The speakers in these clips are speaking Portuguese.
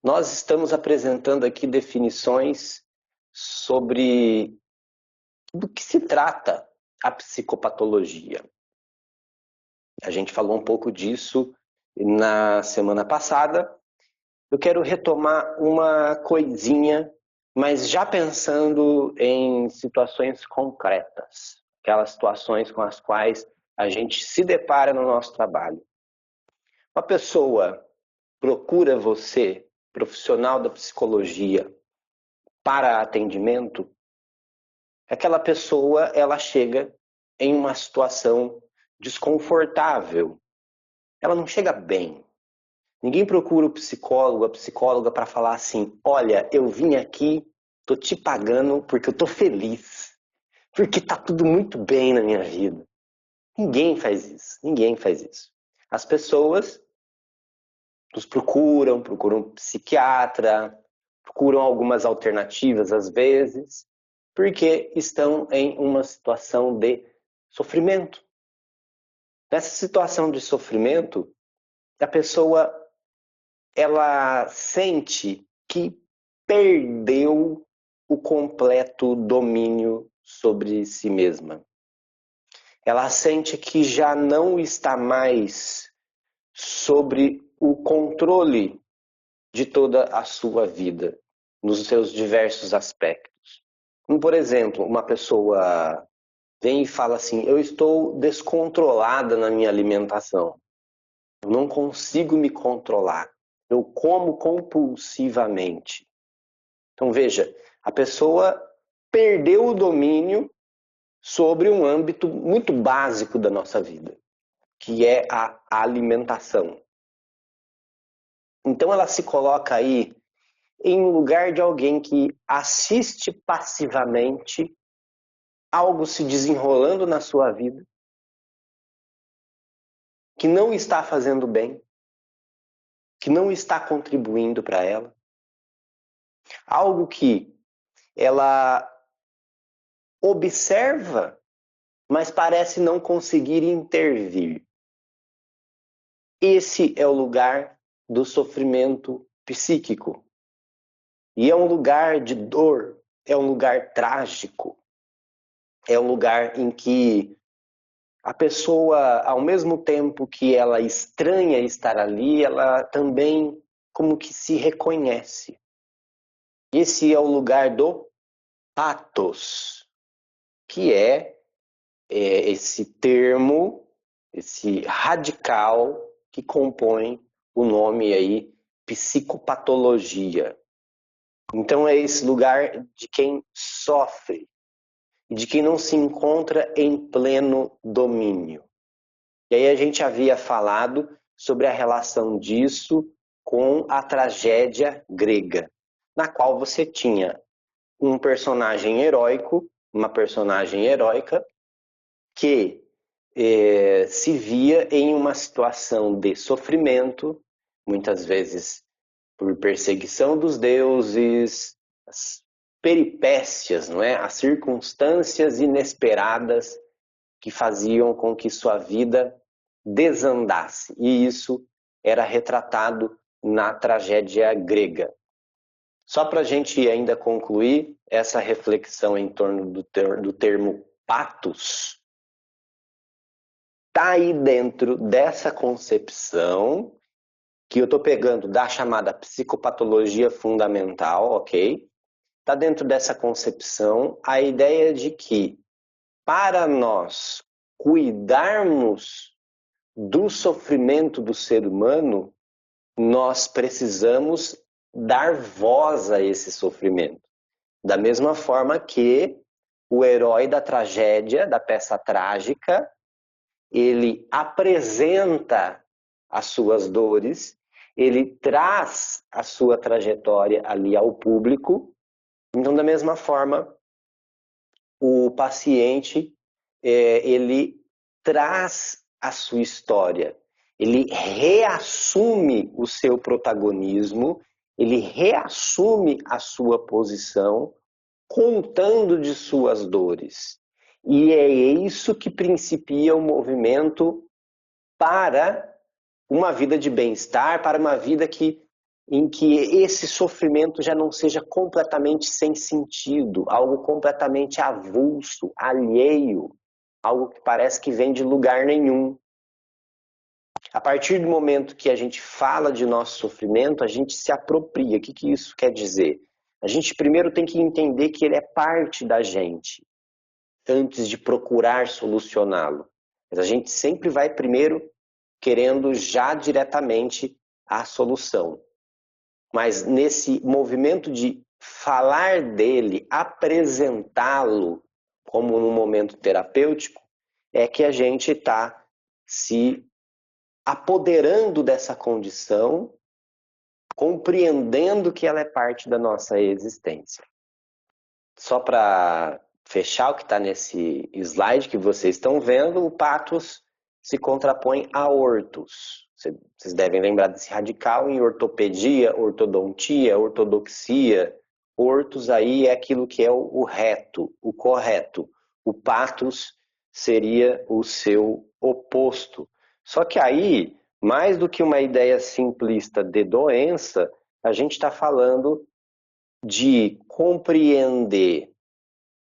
Nós estamos apresentando aqui definições sobre do que se trata a psicopatologia. A gente falou um pouco disso na semana passada. Eu quero retomar uma coisinha, mas já pensando em situações concretas, aquelas situações com as quais a gente se depara no nosso trabalho. Uma pessoa procura você, profissional da psicologia, para atendimento, aquela pessoa ela chega em uma situação desconfortável. Ela não chega bem. Ninguém procura o psicólogo, a psicóloga para falar assim: olha, eu vim aqui, tô te pagando porque eu tô feliz, porque tá tudo muito bem na minha vida. Ninguém faz isso, ninguém faz isso. As pessoas nos procuram um psiquiatra, procuram algumas alternativas às vezes, porque estão em uma situação de sofrimento. Nessa situação de sofrimento, a pessoa ela sente que perdeu o completo domínio sobre si mesma. Ela sente que já não está mais sobre o controle de toda a sua vida, nos seus diversos aspectos. Como, por exemplo, uma pessoa vem e fala assim: eu estou descontrolada na minha alimentação, eu não consigo me controlar, eu como compulsivamente. Então veja, a pessoa perdeu o domínio sobre um âmbito muito básico da nossa vida, que é a alimentação. Então ela se coloca aí em lugar de alguém que assiste passivamente algo se desenrolando na sua vida, que não está fazendo bem, que não está contribuindo para ela, algo que ela observa, mas parece não conseguir intervir. Esse é o lugar do sofrimento psíquico. E é um lugar de dor, é um lugar trágico, é um lugar em que a pessoa, ao mesmo tempo que ela estranha estar ali, ela também como que se reconhece. Esse é o lugar do pathos, que é esse termo, esse radical que compõe o nome aí psicopatologia. Então é esse lugar de quem sofre e de quem não se encontra em pleno domínio. E aí a gente havia falado sobre a relação disso com a tragédia grega, na qual você tinha um personagem heróico, uma personagem heróica, que se via em uma situação de sofrimento, muitas vezes por perseguição dos deuses, as peripécias, não é? As circunstâncias inesperadas que faziam com que sua vida desandasse. E isso era retratado na tragédia grega. Só para a gente ainda concluir essa reflexão em torno do termo patos, está aí dentro dessa concepção que eu estou pegando da chamada psicopatologia fundamental, ok? Está dentro dessa concepção a ideia de que para nós cuidarmos do sofrimento do ser humano, nós precisamos dar voz a esse sofrimento. Da mesma forma que o herói da tragédia, da peça trágica, ele apresenta as suas dores, ele traz a sua trajetória ali ao público. Então, da mesma forma, o paciente, ele traz a sua história, ele reassume o seu protagonismo, ele reassume a sua posição, contando de suas dores. E é isso que principia o movimento para uma vida de bem-estar, para uma vida que em que esse sofrimento já não seja completamente sem sentido, algo completamente avulso, alheio, algo que parece que vem de lugar nenhum. A partir do momento que a gente fala de nosso sofrimento, a gente se apropria. O que isso quer dizer? A gente primeiro tem que entender que ele é parte da gente, antes de procurar solucioná-lo. Mas a gente sempre vai primeiro querendo já diretamente a solução. Mas nesse movimento de falar dele, apresentá-lo como num momento terapêutico, é que a gente está se apoderando dessa condição, compreendendo que ela é parte da nossa existência. Só para fechar o que está nesse slide que vocês estão vendo, o pathos se contrapõe a orthos. Vocês devem lembrar desse radical em ortopedia, ortodontia, ortodoxia. Orthos aí é aquilo que é o reto, o correto. O pathos seria o seu oposto. Só que aí, mais do que uma ideia simplista de doença, a gente está falando de compreender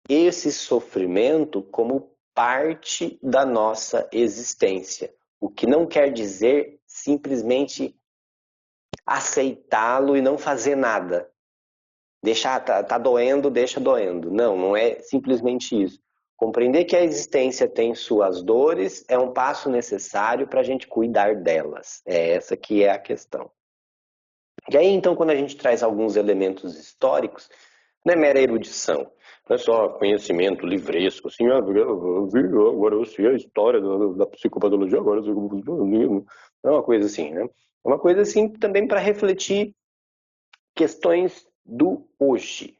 esse sofrimento como parte da nossa existência. O que não quer dizer simplesmente aceitá-lo e não fazer nada. Tá doendo, deixa doendo. Não, não é simplesmente isso. Compreender que a existência tem suas dores é um passo necessário para a gente cuidar delas. É essa que é a questão. E aí, então, quando a gente traz alguns elementos históricos, não é mera erudição, não é só conhecimento livresco, assim, agora eu sei a história da psicopatologia, agora eu sei como funciona. Não é uma coisa assim, né? É uma coisa assim também para refletir questões do hoje,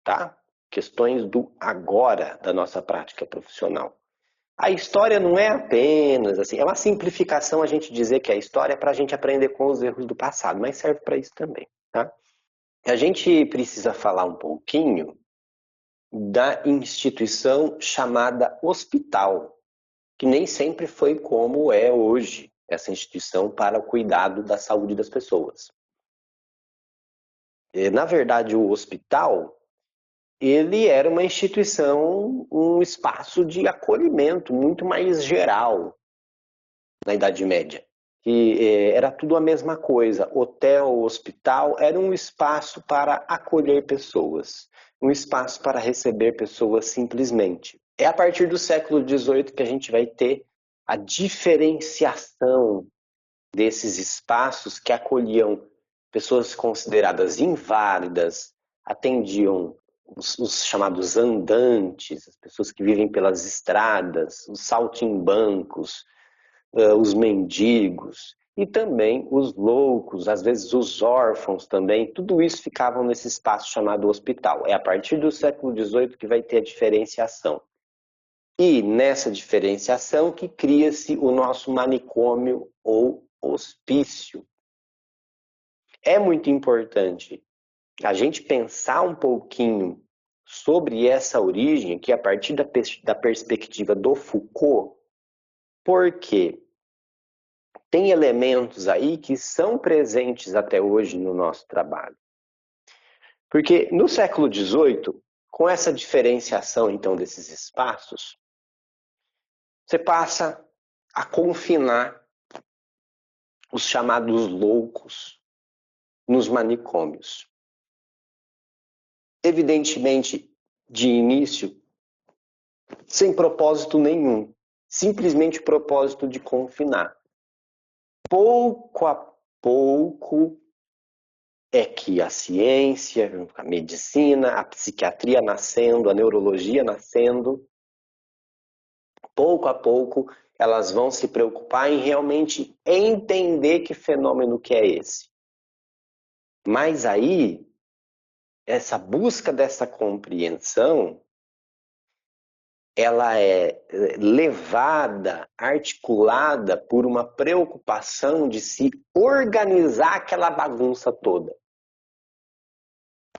tá? Questões do agora da nossa prática profissional. A história não é apenas, assim, é uma simplificação a gente dizer que a história é para a gente aprender com os erros do passado, mas serve para isso também, tá? A gente precisa falar um pouquinho da instituição chamada hospital, que nem sempre foi como é hoje, essa instituição para o cuidado da saúde das pessoas. Na verdade, o hospital, ele era uma instituição, um espaço de acolhimento muito mais geral na Idade Média. Que era tudo a mesma coisa. Hotel, hospital, era um espaço para acolher pessoas, um espaço para receber pessoas simplesmente. É a partir do século XVIII que a gente vai ter a diferenciação desses espaços que acolhiam pessoas consideradas inválidas, atendiam os chamados andantes, as pessoas que vivem pelas estradas, os saltimbancos, os mendigos e também os loucos, às vezes os órfãos também, tudo isso ficavam nesse espaço chamado hospital. É a partir do século XVIII que vai ter a diferenciação. E nessa diferenciação que cria-se o nosso manicômio ou hospício. É muito importante a gente pensar um pouquinho sobre essa origem, que a partir da perspectiva do Foucault, porque tem elementos aí que são presentes até hoje no nosso trabalho. Porque no século XVIII, com essa diferenciação então desses espaços, você passa a confinar os chamados loucos nos manicômios. Evidentemente, de início, sem propósito nenhum, simplesmente o propósito de confinar. Pouco a pouco é que a ciência, a medicina, a psiquiatria nascendo, a neurologia nascendo, pouco a pouco elas vão se preocupar em realmente entender que fenômeno que é esse. Mas aí, essa busca dessa compreensão, ela é levada, articulada por uma preocupação de se organizar aquela bagunça toda.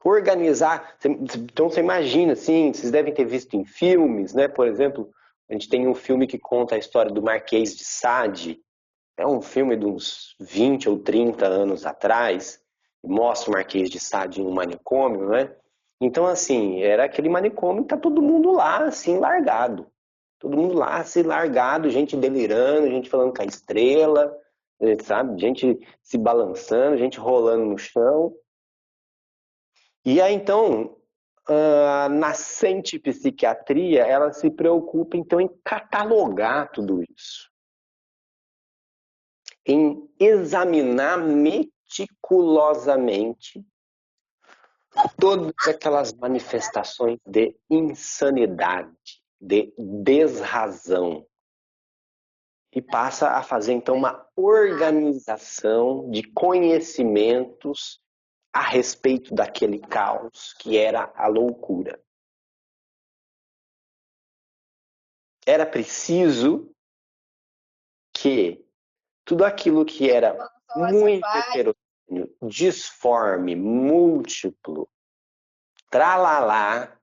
Organizar, então você imagina, assim, vocês devem ter visto em filmes, né? Por exemplo, a gente tem um filme que conta a história do Marquês de Sade, é um filme de uns 20 ou 30 anos atrás, mostra o Marquês de Sade em um manicômio, né? Então, assim, era aquele manicômio que tá todo mundo lá, assim, largado. Todo mundo lá, assim, largado, gente delirando, gente falando com a estrela, sabe? Gente se balançando, gente rolando no chão. E aí, então, a nascente psiquiatria, ela se preocupa, então, em catalogar tudo isso. Em examinar meticulosamente todas aquelas manifestações de insanidade, de desrazão. E passa a fazer, então, uma organização de conhecimentos a respeito daquele caos que era a loucura. Era preciso que tudo aquilo que era muito heterogêneo, disforme, múltiplo, tralalá,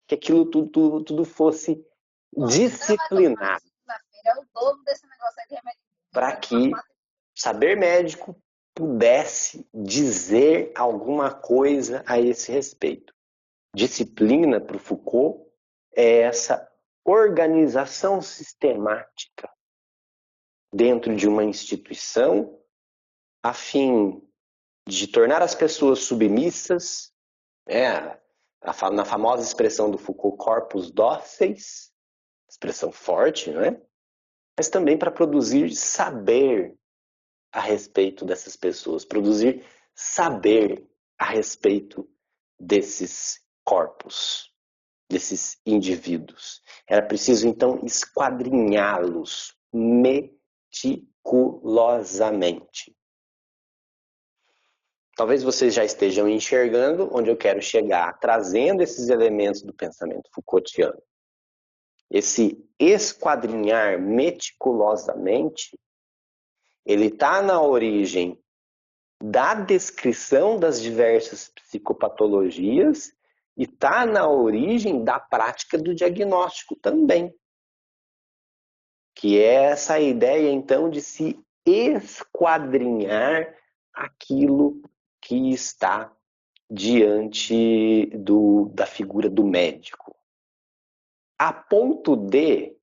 que aquilo tudo fosse disciplinado para que saber médico pudesse dizer alguma coisa a esse respeito. Disciplina, para o Foucault, é essa organização sistemática dentro de uma instituição a fim de tornar as pessoas submissas, na famosa expressão do Foucault, corpos dóceis, expressão forte, não é? Mas também para produzir saber a respeito dessas pessoas, produzir saber a respeito desses corpos, desses indivíduos. Era preciso, então, esquadrinhá-los meticulosamente. Talvez vocês já estejam enxergando onde eu quero chegar, trazendo esses elementos do pensamento Foucaultiano. Esse esquadrinhar meticulosamente, ele está na origem da descrição das diversas psicopatologias e está na origem da prática do diagnóstico também. Que é essa ideia, então, de se esquadrinhar aquilo que está diante da figura do médico. A ponto de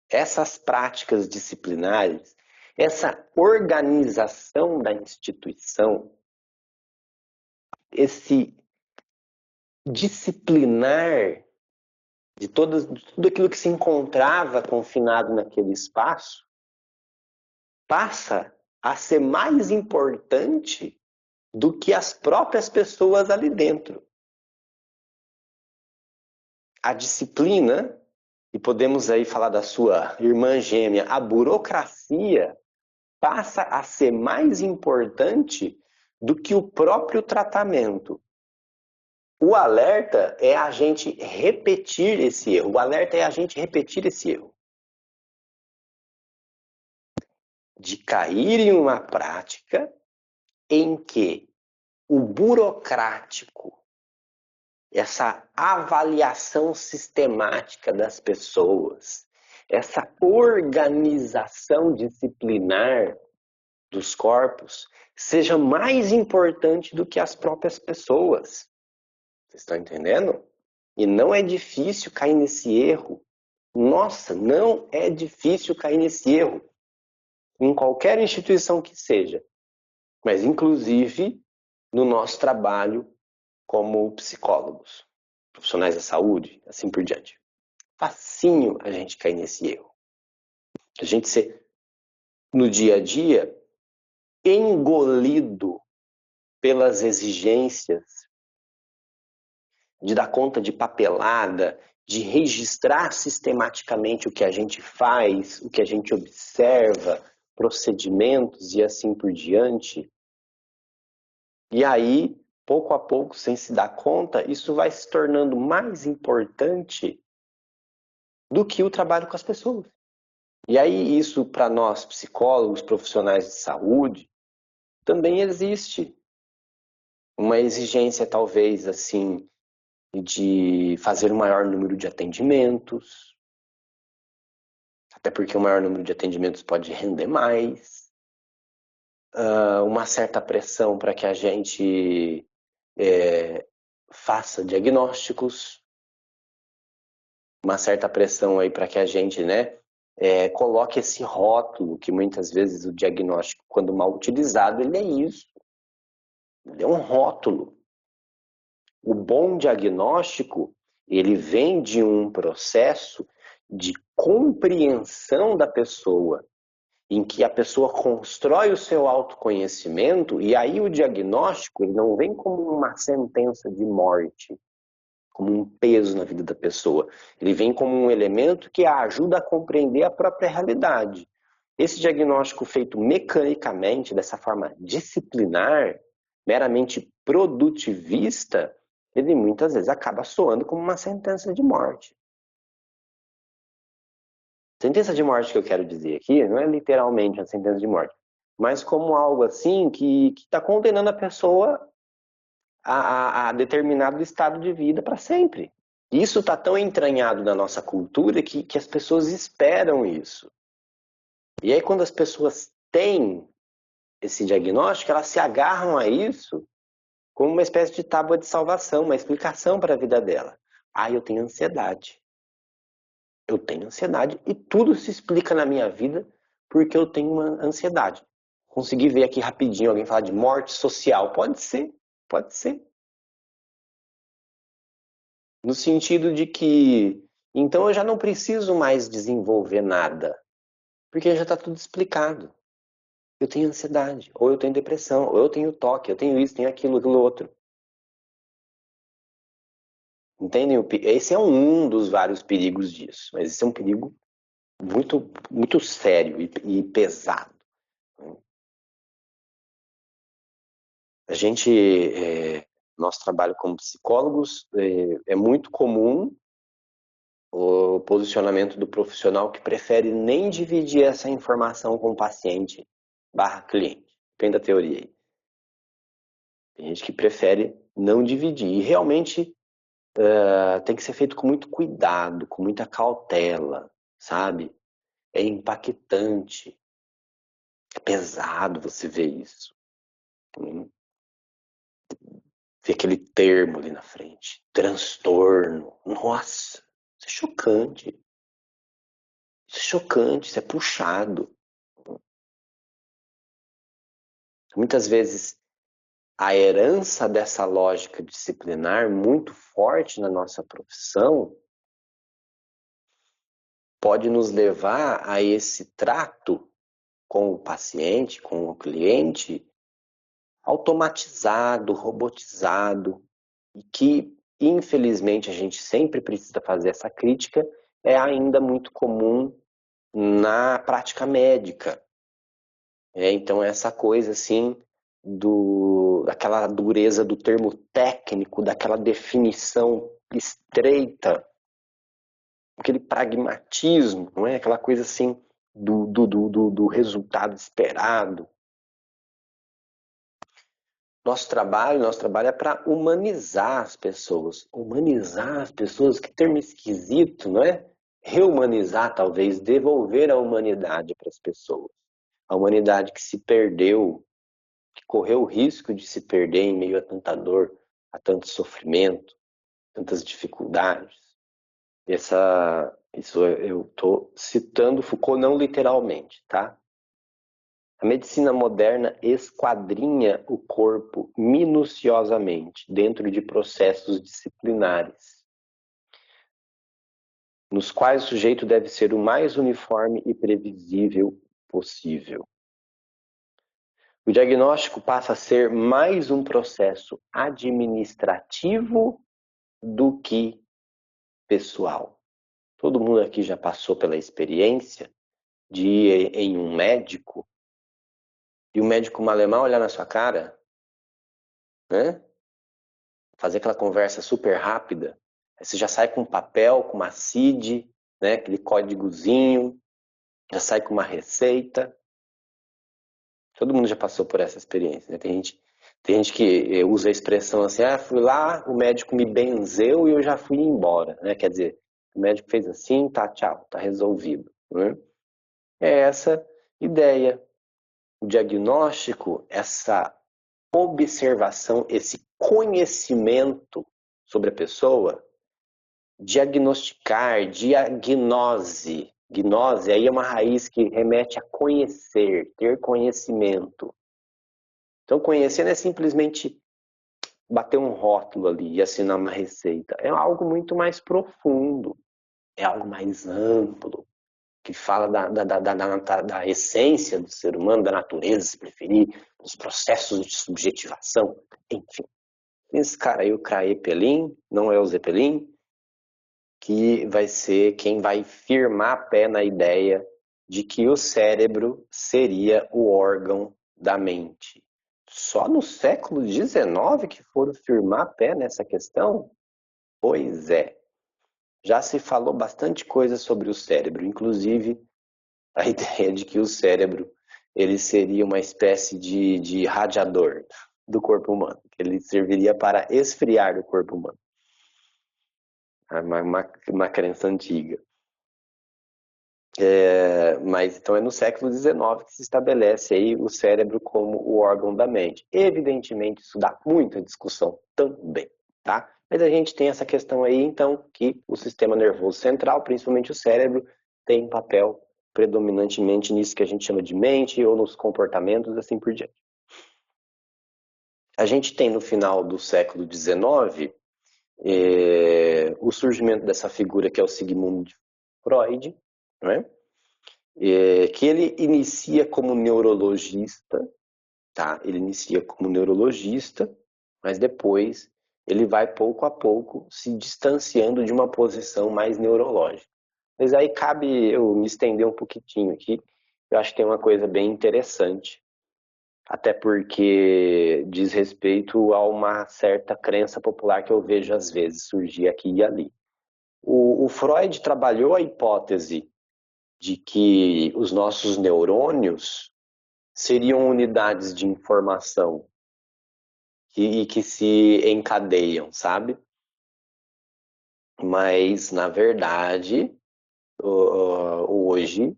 essas práticas disciplinares, essa organização da instituição, esse disciplinar de tudo aquilo que se encontrava confinado naquele espaço, passa a ser mais importante do que as próprias pessoas ali dentro. A disciplina, e podemos aí falar da sua irmã gêmea, a burocracia, passa a ser mais importante do que o próprio tratamento. O alerta é a gente repetir esse erro. O alerta é a gente repetir esse erro. De cair em uma prática em que o burocrático, essa avaliação sistemática das pessoas, essa organização disciplinar dos corpos, seja mais importante do que as próprias pessoas. Vocês estão entendendo? E não é difícil cair nesse erro. Nossa, não é difícil cair nesse erro. Em qualquer instituição que seja. Mas, inclusive, no nosso trabalho como psicólogos, profissionais da saúde, assim por diante. Facinho a gente cair nesse erro. A gente ser, no dia a dia, engolido pelas exigências de dar conta de papelada, de registrar sistematicamente o que a gente faz, o que a gente observa, procedimentos e assim por diante. E aí, pouco a pouco, sem se dar conta, isso vai se tornando mais importante do que o trabalho com as pessoas. E aí, isso para nós, psicólogos, profissionais de saúde, também existe uma exigência, talvez, assim, de fazer um maior número de atendimentos, até porque o maior número de atendimentos pode render mais. uma certa pressão para que a gente faça diagnósticos, uma certa pressão aí para que a gente, né, coloque esse rótulo, que muitas vezes o diagnóstico, quando mal utilizado, ele é isso. Ele é um rótulo. O bom diagnóstico, ele vem de um processo de compreensão da pessoa, em que a pessoa constrói o seu autoconhecimento, e aí o diagnóstico ele não vem como uma sentença de morte, como um peso na vida da pessoa. Ele vem como um elemento que a ajuda a compreender a própria realidade. Esse diagnóstico feito mecanicamente, dessa forma disciplinar, meramente produtivista, ele muitas vezes acaba soando como uma sentença de morte. Sentença de morte que eu quero dizer aqui não é literalmente uma sentença de morte, mas como algo assim que está condenando a pessoa a determinado estado de vida para sempre. Isso está tão entranhado na nossa cultura que as pessoas esperam isso. E aí quando as pessoas têm esse diagnóstico, elas se agarram a isso como uma espécie de tábua de salvação, uma explicação para a vida dela. Ah, eu tenho ansiedade. Eu tenho ansiedade e tudo se explica na minha vida porque eu tenho uma ansiedade. Consegui ver aqui rapidinho alguém falar de morte social. Pode ser, pode ser. No sentido de que, então eu já não preciso mais desenvolver nada, porque já está tudo explicado. Eu tenho ansiedade, ou eu tenho depressão, ou eu tenho toque, eu tenho isso, tenho aquilo, aquilo outro. Entendem? Esse é um dos vários perigos disso, mas esse é um perigo muito, muito sério e pesado. A gente, nosso trabalho como psicólogos, é muito comum o posicionamento do profissional que prefere nem dividir essa informação com o paciente barra cliente. Tem da teoria aí. Tem gente que prefere não dividir. E realmente tem que ser feito com muito cuidado, com muita cautela, sabe? É impactante. É pesado você ver isso. Ver aquele termo ali na frente. Transtorno. Nossa, isso é chocante. Isso é chocante, isso é puxado. Muitas vezes a herança dessa lógica disciplinar muito forte na nossa profissão pode nos levar a esse trato com o paciente, com o cliente, automatizado, robotizado, e que, infelizmente, a gente sempre precisa fazer essa crítica, é ainda muito comum na prática médica. Então, essa coisa assim, daquela dureza do termo técnico, daquela definição estreita, aquele pragmatismo, não é? Aquela coisa assim do resultado esperado. Nosso trabalho é para humanizar as pessoas, que termo esquisito, não é? Rehumanizar, talvez, devolver a humanidade para as pessoas. A humanidade que se perdeu, que correu o risco de se perder em meio a tanta dor, a tanto sofrimento, tantas dificuldades. Isso eu estou citando Foucault não literalmente, tá? A medicina moderna esquadrinha o corpo minuciosamente dentro de processos disciplinares, nos quais o sujeito deve ser o mais uniforme e previsível possível. O diagnóstico passa a ser mais um processo administrativo do que pessoal. Todo mundo aqui já passou pela experiência de ir em um médico e o médico malemar olhar na sua cara, né? Fazer aquela conversa super rápida. Aí você já sai com um papel, com uma CID, né? Aquele códigozinho, já sai com uma receita. Todo mundo já passou por essa experiência, né? Tem gente que usa a expressão assim, fui lá, o médico me benzeu e eu já fui embora, né? Quer dizer, o médico fez assim, tá, tchau, tá resolvido, né? É essa ideia. O diagnóstico, essa observação, esse conhecimento sobre a pessoa, diagnosticar, diagnose. Gnose aí é uma raiz que remete a conhecer, ter conhecimento. Então, conhecer não é simplesmente bater um rótulo ali e assinar uma receita. É algo muito mais profundo, é algo mais amplo, que fala da essência do ser humano, da natureza, se preferir, dos processos de subjetivação, enfim. Esse cara aí, o Craig Pelin, não é o Zeppelin, que vai ser quem vai firmar pé na ideia de que o cérebro seria o órgão da mente. Só no século XIX que foram firmar pé nessa questão? Pois é. Já se falou bastante coisa sobre o cérebro, inclusive a ideia de que o cérebro ele seria uma espécie de radiador do corpo humano, que ele serviria para esfriar o corpo humano. Uma crença antiga. Mas então é no século XIX que se estabelece aí o cérebro como o órgão da mente. Evidentemente isso dá muita discussão também, tá? Mas a gente tem essa questão aí, então, que o sistema nervoso central, principalmente o cérebro, tem um papel predominantemente nisso que a gente chama de mente ou nos comportamentos, assim por diante. A gente tem no final do século XIX o surgimento dessa figura que é o Sigmund Freud, né? Que ele inicia como neurologista, tá? Ele inicia como neurologista, mas depois ele vai pouco a pouco se distanciando de uma posição mais neurológica. Mas aí cabe eu me estender um pouquinho aqui. Eu acho que tem uma coisa bem interessante, até porque diz respeito a uma certa crença popular que eu vejo às vezes surgir aqui e ali. O Freud trabalhou a hipótese de que os nossos neurônios seriam unidades de informação que se encadeiam, sabe? Mas, na verdade, hoje,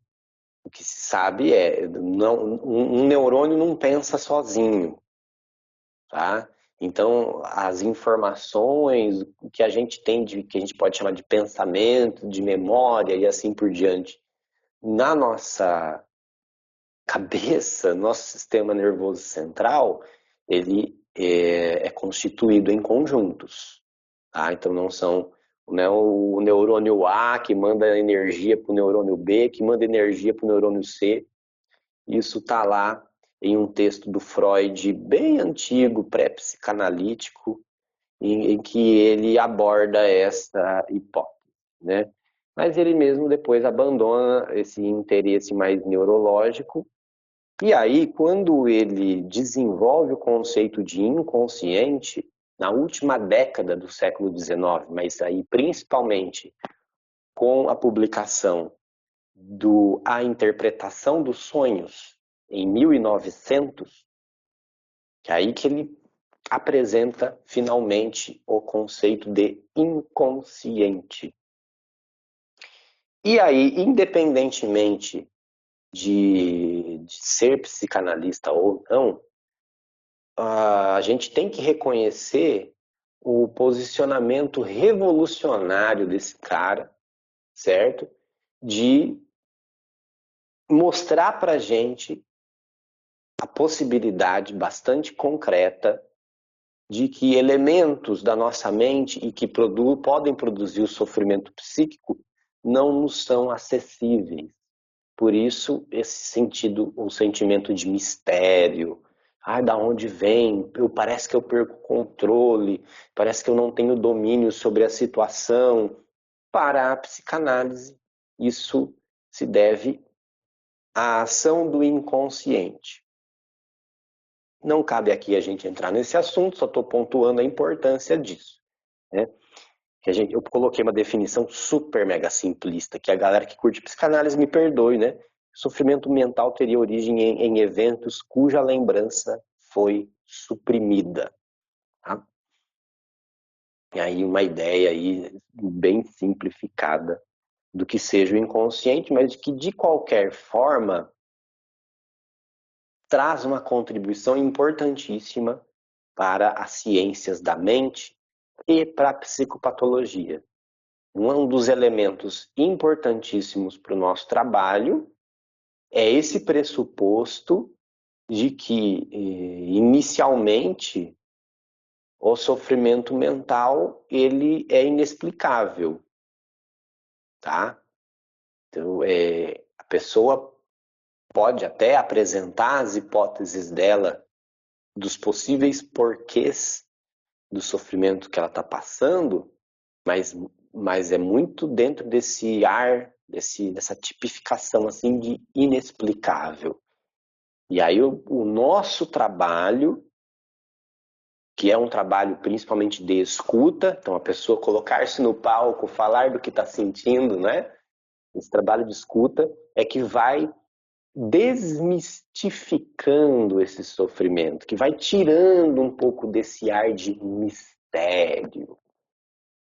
o que se sabe é um neurônio não pensa sozinho, tá? Então, as informações que a gente tem, que a gente pode chamar de pensamento, de memória e assim por diante, na nossa cabeça, nosso sistema nervoso central, ele é constituído em conjuntos, tá? Então não são o neurônio A que manda energia para o neurônio B, que manda energia para o neurônio C. Isso está lá em um texto do Freud bem antigo, pré-psicanalítico, em que ele aborda essa hipótese, né? Mas ele mesmo depois abandona esse interesse mais neurológico. E aí, quando ele desenvolve o conceito de inconsciente, na última década do século XIX, mas aí principalmente com a publicação do A Interpretação dos Sonhos, em 1900, que é aí que ele apresenta finalmente o conceito de inconsciente. E aí, independentemente de ser psicanalista ou não, a gente tem que reconhecer o posicionamento revolucionário desse cara, certo? De mostrar pra gente a possibilidade bastante concreta de que elementos da nossa mente e que podem produzir o sofrimento psíquico não nos são acessíveis. Por isso, esse sentido, o sentimento de mistério, da onde vem? Parece que eu perco o controle, parece que eu não tenho domínio sobre a situação. Para a psicanálise, isso se deve à ação do inconsciente. Não cabe aqui a gente entrar nesse assunto, só estou pontuando a importância disso, né? Eu coloquei uma definição super mega simplista, que a galera que curte psicanálise me perdoe, né? Sofrimento mental teria origem em eventos cuja lembrança foi suprimida. Tá? E aí uma ideia aí bem simplificada do que seja o inconsciente, mas que de qualquer forma traz uma contribuição importantíssima para as ciências da mente e para a psicopatologia. Um dos elementos importantíssimos para o nosso trabalho é esse pressuposto de que, inicialmente, o sofrimento mental ele é inexplicável, tá? Então, a pessoa pode até apresentar as hipóteses dela dos possíveis porquês do sofrimento que ela está passando, mas é muito dentro desse ar, dessa tipificação assim de inexplicável. E aí o nosso trabalho, que é um trabalho principalmente de escuta, então a pessoa colocar-se no palco, falar do que está sentindo, né? Esse trabalho de escuta é que vai desmistificando esse sofrimento, que vai tirando um pouco desse ar de mistério,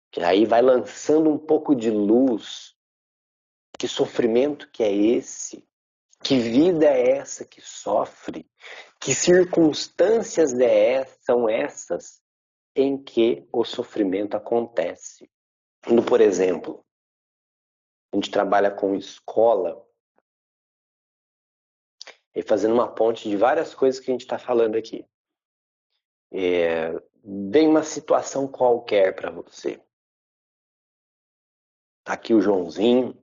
que aí vai lançando um pouco de luz. Que sofrimento que é esse? Que vida é essa que sofre? Que circunstâncias são essas em que o sofrimento acontece? Quando, por exemplo, a gente trabalha com escola, e fazendo uma ponte de várias coisas que a gente está falando aqui. Vem uma situação qualquer para você. Tá aqui o Joãozinho.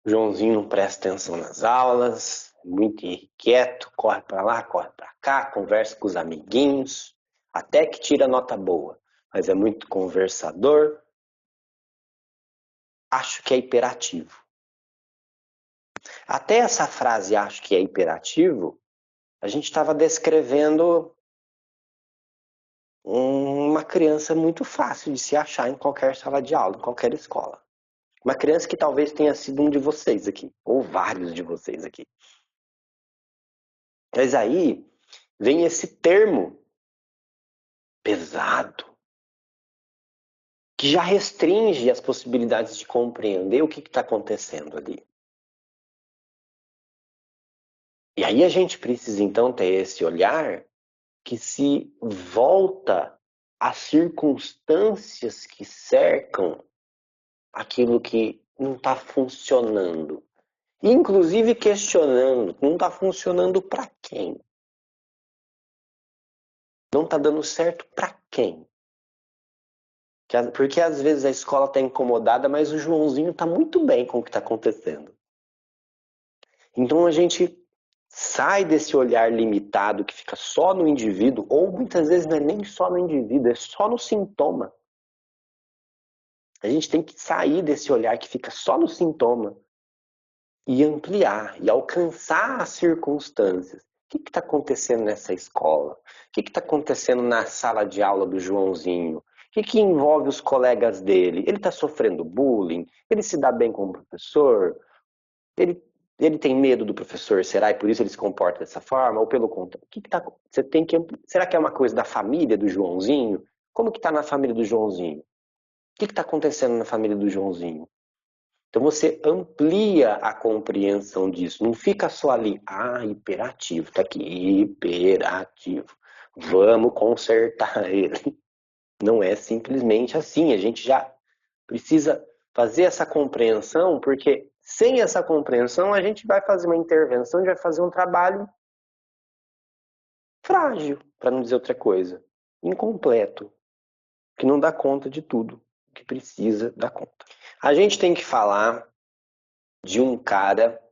O Joãozinho não presta atenção nas aulas, é muito inquieto, corre para lá, corre para cá, conversa com os amiguinhos, até que tira nota boa, mas é muito conversador. Acho que é hiperativo. Até essa frase, acho que é hiperativo, a gente estava descrevendo uma criança muito fácil de se achar em qualquer sala de aula, em qualquer escola. Uma criança que talvez tenha sido um de vocês aqui, ou vários de vocês aqui. Mas aí vem esse termo pesado, que já restringe as possibilidades de compreender o que está acontecendo ali. E aí a gente precisa então ter esse olhar que se volta às circunstâncias que cercam aquilo que não está funcionando. Inclusive questionando, não está funcionando para quem? Não está dando certo para quem? Porque às vezes a escola está incomodada, mas o Joãozinho está muito bem com o que está acontecendo. Então a gente sai desse olhar limitado que fica só no indivíduo, ou muitas vezes não é nem só no indivíduo, é só no sintoma. A gente tem que sair desse olhar que fica só no sintoma e ampliar, e alcançar as circunstâncias. O que está acontecendo nessa escola? O que está acontecendo na sala de aula do Joãozinho? O que envolve os colegas dele? Ele está sofrendo bullying? Ele se dá bem com o professor? Ele tem medo do professor, será? E por isso ele se comporta dessa forma? Ou pelo contrário? Será que é uma coisa da família do Joãozinho? Como que está na família do Joãozinho? O que está acontecendo na família do Joãozinho? Então você amplia a compreensão disso. Não fica só ali, hiperativo, tá aqui, hiperativo. Vamos consertar ele. Não é simplesmente assim. A gente já precisa fazer essa compreensão, porque sem essa compreensão a gente vai fazer uma intervenção, a gente vai fazer um trabalho frágil, para não dizer outra coisa, incompleto, que não dá conta de tudo que precisa dar conta. A gente tem que falar de um cara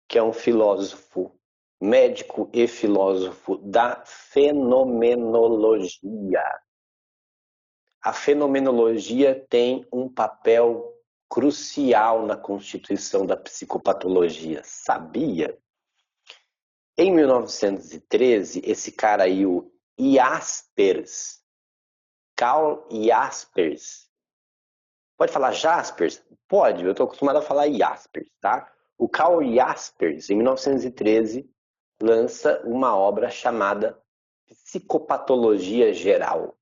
que é um filósofo, médico e filósofo da fenomenologia. A fenomenologia tem um papel crucial na constituição da psicopatologia, sabia? Em 1913, esse cara aí, o Jaspers, Karl Jaspers, pode falar Jaspers? Pode, eu estou acostumado a falar Jaspers, tá? O Karl Jaspers, em 1913, lança uma obra chamada Psicopatologia Geral.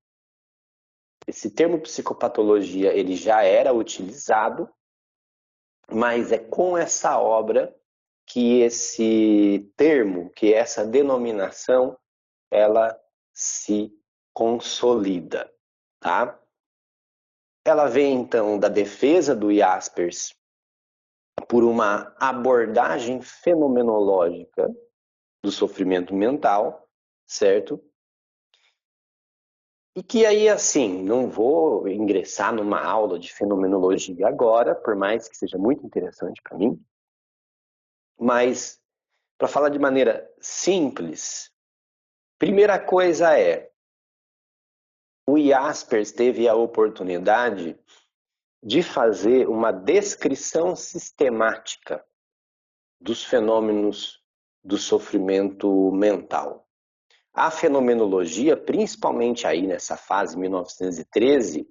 Esse termo psicopatologia ele já era utilizado, mas é com essa obra que esse termo, que essa denominação, ela se consolida, tá? Ela vem, então, da defesa do Jaspers por uma abordagem fenomenológica do sofrimento mental, certo? E que aí, assim, não vou ingressar numa aula de fenomenologia agora, por mais que seja muito interessante para mim, mas para falar de maneira simples, primeira coisa é, o Jaspers teve a oportunidade de fazer uma descrição sistemática dos fenômenos do sofrimento mental. A fenomenologia, principalmente aí nessa fase 1913,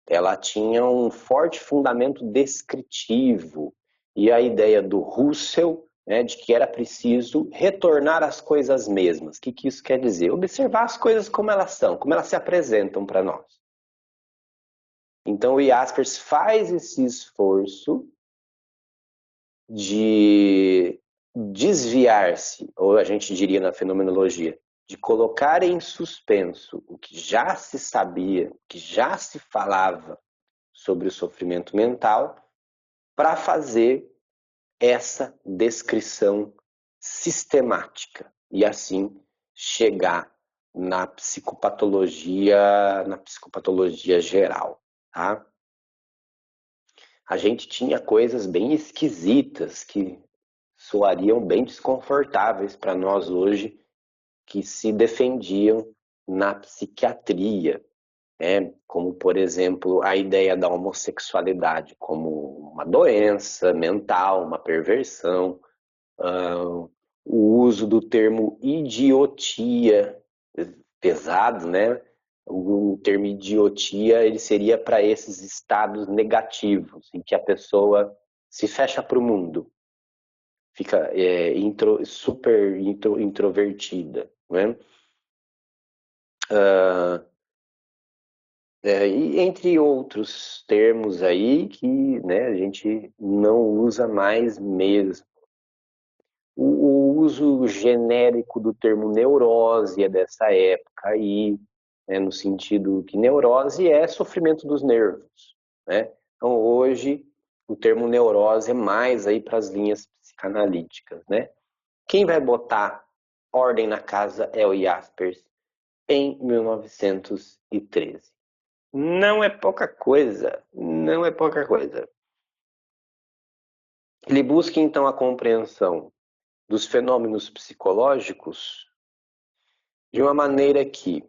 ela tinha um forte fundamento descritivo e a ideia do Russell, né, de que era preciso retornar às coisas mesmas. O que isso quer dizer? Observar as coisas como elas são, como elas se apresentam para nós. Então o Jaspers faz esse esforço de desviar-se, ou a gente diria na fenomenologia, de colocar em suspenso o que já se sabia, o que já se falava sobre o sofrimento mental, para fazer essa descrição sistemática e assim chegar na psicopatologia geral, tá? A gente tinha coisas bem esquisitas que soariam bem desconfortáveis para nós hoje, que se defendiam na psiquiatria, né? Como, por exemplo, a ideia da homossexualidade como uma doença mental, uma perversão, o uso do termo idiotia, pesado, né? O termo idiotia ele seria para esses estados negativos, em que a pessoa se fecha para o mundo, fica super introvertida, né? E entre outros termos aí que, né, a gente não usa mais mesmo. O uso genérico do termo neurose é dessa época aí, né, no sentido que neurose é sofrimento dos nervos, né? Então hoje o termo neurose é mais aí para as linhas psicanalíticas, né? Quem vai botar ordem na casa é o Jaspers em 1913. Não é pouca coisa, não é pouca coisa. Ele busca então a compreensão dos fenômenos psicológicos de uma maneira que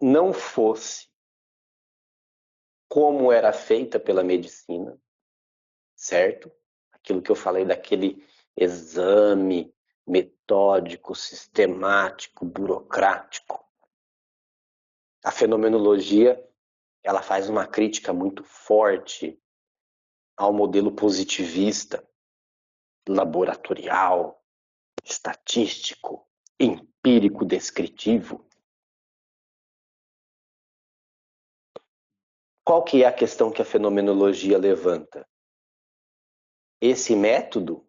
não fosse como era feita pela medicina, certo? Aquilo que eu falei daquele exame metódico, sistemático, burocrático. A fenomenologia, ela faz uma crítica muito forte ao modelo positivista, laboratorial, estatístico, empírico descritivo. Qual que é a questão que a fenomenologia levanta? Esse método,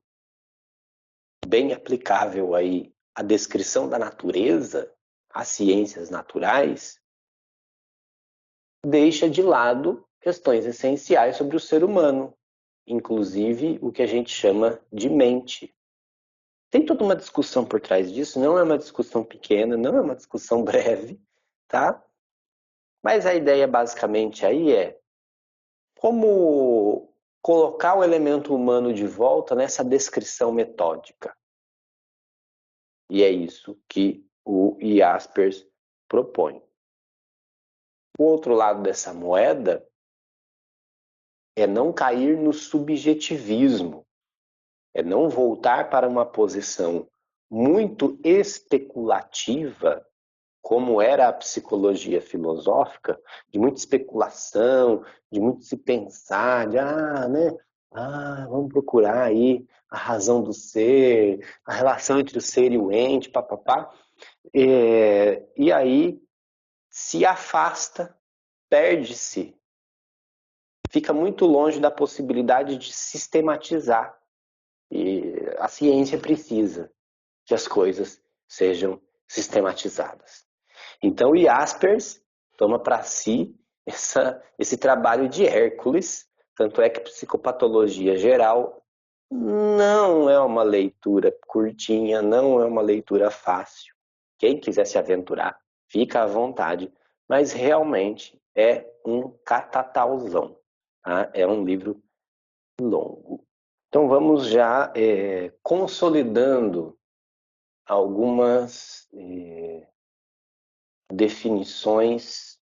bem aplicável aí à descrição da natureza, às ciências naturais, deixa de lado questões essenciais sobre o ser humano, inclusive o que a gente chama de mente. Tem toda uma discussão por trás disso, não é uma discussão pequena, não é uma discussão breve, tá? Mas a ideia basicamente aí é como colocar o elemento humano de volta nessa descrição metódica. E é isso que o Jaspers propõe. O outro lado dessa moeda é não cair no subjetivismo, é não voltar para uma posição muito especulativa, como era a psicologia filosófica, de muita especulação, de muito se pensar, né? Vamos procurar aí a razão do ser, a relação entre o ser e o ente, papapá. E aí se afasta, perde-se, fica muito longe da possibilidade de sistematizar. E a ciência precisa que as coisas sejam sistematizadas. Então, o Jaspers toma para si esse trabalho de Hércules, tanto é que Psicopatologia Geral não é uma leitura curtinha, não é uma leitura fácil. Quem quiser se aventurar, fica à vontade, mas realmente é um catatauzão, tá? É um livro longo. Então vamos já consolidando algumas definições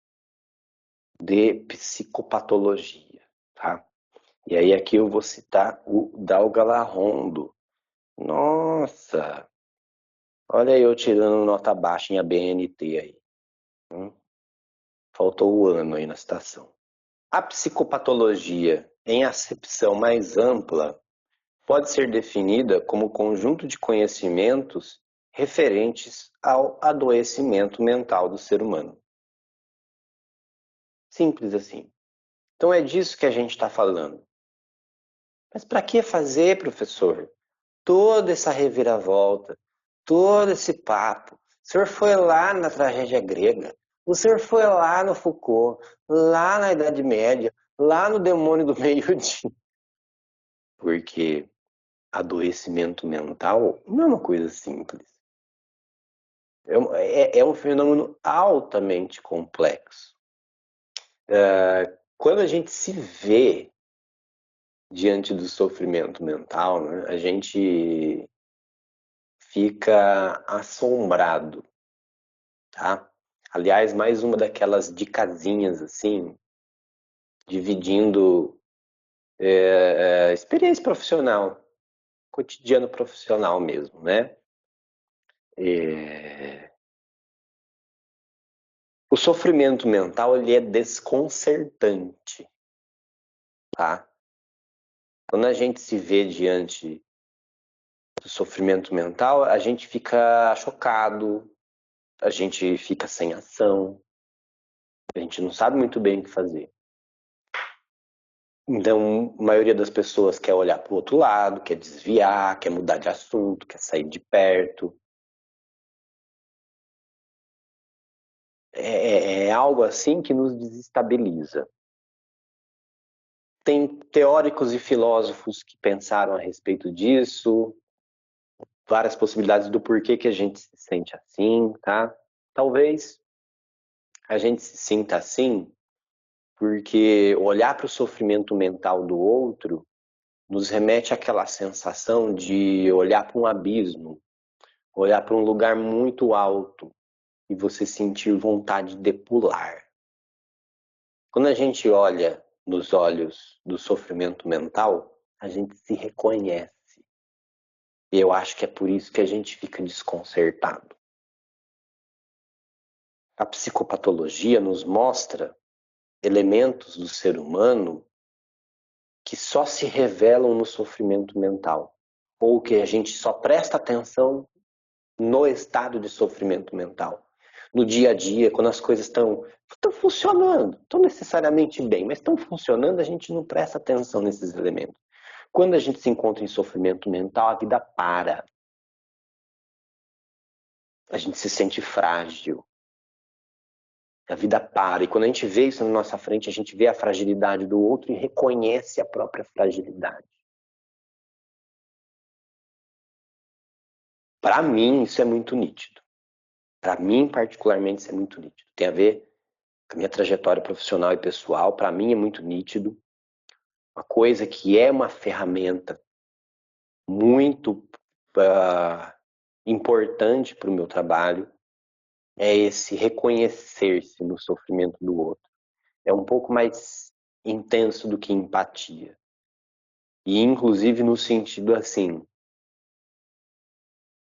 de psicopatologia, tá? E aí aqui eu vou citar o Dalgalarrondo. Nossa, olha eu tirando nota baixa em ABNT aí. Faltou o ano aí na citação. A psicopatologia, em acepção mais ampla, pode ser definida como conjunto de conhecimentos referentes ao adoecimento mental do ser humano. Simples assim. Então é disso que a gente está falando. Mas para que fazer, professor? Toda essa reviravolta, todo esse papo. O senhor foi lá na tragédia grega, o senhor foi lá no Foucault, lá na Idade Média, lá no Demônio do Meio-Dia. Porque adoecimento mental não é uma coisa simples. É um fenômeno altamente complexo. Quando a gente se vê diante do sofrimento mental, né, a gente fica assombrado, tá? Aliás, mais uma daquelas dicasinhas assim, dividindo experiência profissional, cotidiano profissional mesmo, né? O sofrimento mental ele é desconcertante, tá? Quando a gente se vê diante do sofrimento mental, a gente fica chocado, a gente fica sem ação, a gente não sabe muito bem o que fazer. Então, a maioria das pessoas quer olhar para o outro lado, quer desviar, quer mudar de assunto, quer sair de perto. É algo assim que nos desestabiliza. Tem teóricos e filósofos que pensaram a respeito disso, várias possibilidades do porquê que a gente se sente assim, tá? Talvez a gente se sinta assim porque olhar para o sofrimento mental do outro nos remete àquela sensação de olhar para um abismo, olhar para um lugar muito alto e você sentir vontade de pular. Quando a gente olha nos olhos do sofrimento mental, a gente se reconhece. E eu acho que é por isso que a gente fica desconcertado. A psicopatologia nos mostra elementos do ser humano que só se revelam no sofrimento mental, ou que a gente só presta atenção no estado de sofrimento mental. No dia a dia, quando as coisas estão funcionando, estão necessariamente bem, mas estão funcionando, a gente não presta atenção nesses elementos. Quando a gente se encontra em sofrimento mental, a vida para. A gente se sente frágil. A vida para. E quando a gente vê isso na nossa frente, a gente vê a fragilidade do outro e reconhece a própria fragilidade. Para mim, isso é muito nítido. Para mim, particularmente, isso é muito nítido. Tem a ver com a minha trajetória profissional e pessoal. Para mim, é muito nítido. Uma coisa que é uma ferramenta muito importante para o meu trabalho é esse reconhecer-se no sofrimento do outro. É um pouco mais intenso do que empatia. E, inclusive, no sentido assim,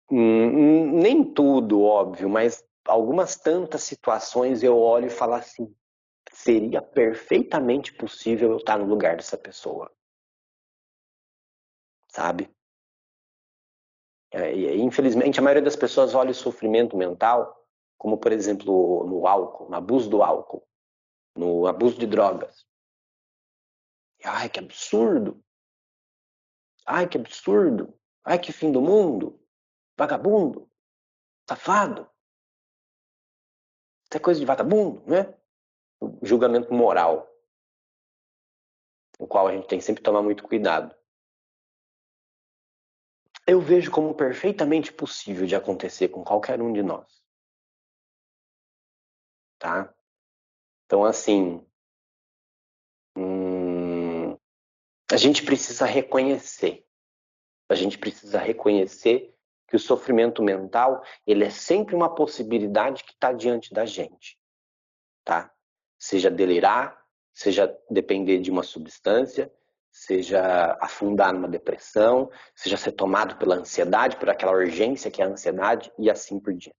nem tudo, óbvio, mas algumas tantas situações eu olho e falo assim, seria perfeitamente possível eu estar no lugar dessa pessoa. Sabe? Infelizmente, a maioria das pessoas olha o sofrimento mental como, por exemplo, no álcool, no abuso do álcool, no abuso de drogas. Ai, que absurdo! Ai, que absurdo! Ai, que fim do mundo! Vagabundo! Safado! Isso é coisa de vagabundo, né? O julgamento moral, o qual a gente tem que sempre tomar muito cuidado. Eu vejo como perfeitamente possível de acontecer com qualquer um de nós. Tá? Então, assim, a gente precisa reconhecer. A gente precisa reconhecer que o sofrimento mental, ele é sempre uma possibilidade que está diante da gente. Tá? Seja delirar, seja depender de uma substância, seja afundar numa depressão, seja ser tomado pela ansiedade, por aquela urgência que é a ansiedade e assim por diante.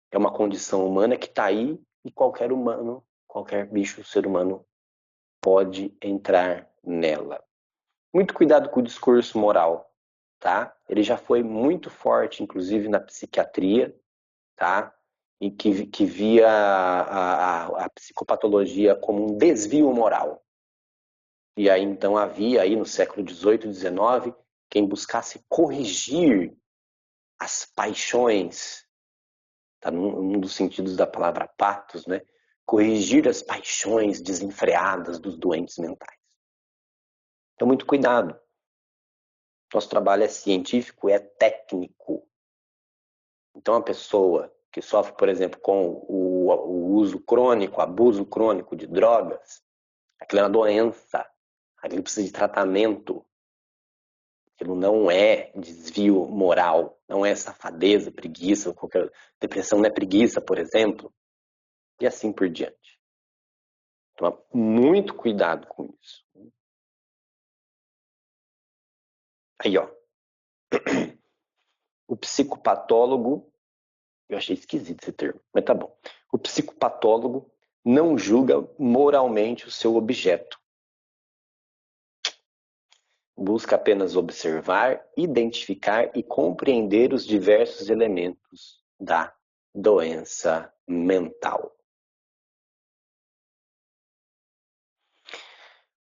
É uma condição humana que está aí e qualquer humano, qualquer bicho, ser humano pode entrar nela. Muito cuidado com o discurso moral, tá? Ele já foi muito forte, inclusive na psiquiatria, tá? E que via a psicopatologia como um desvio moral. E aí então havia aí no século XVIII e XIX quem buscasse corrigir as paixões, tá num dos sentidos da palavra patos, né? Corrigir as paixões desenfreadas dos doentes mentais. Então muito cuidado. Nosso trabalho é científico, é técnico. Então a pessoa que sofre, por exemplo, com o uso crônico, abuso crônico de drogas, aquilo é uma doença, aquilo precisa de tratamento, aquilo não é desvio moral, não é safadeza, preguiça, qualquer depressão não é preguiça, por exemplo, e assim por diante. Toma muito cuidado com isso. Aí, ó, o psicopatólogo, eu achei esquisito esse termo, mas tá bom. O psicopatólogo não julga moralmente o seu objeto. Busca apenas observar, identificar e compreender os diversos elementos da doença mental.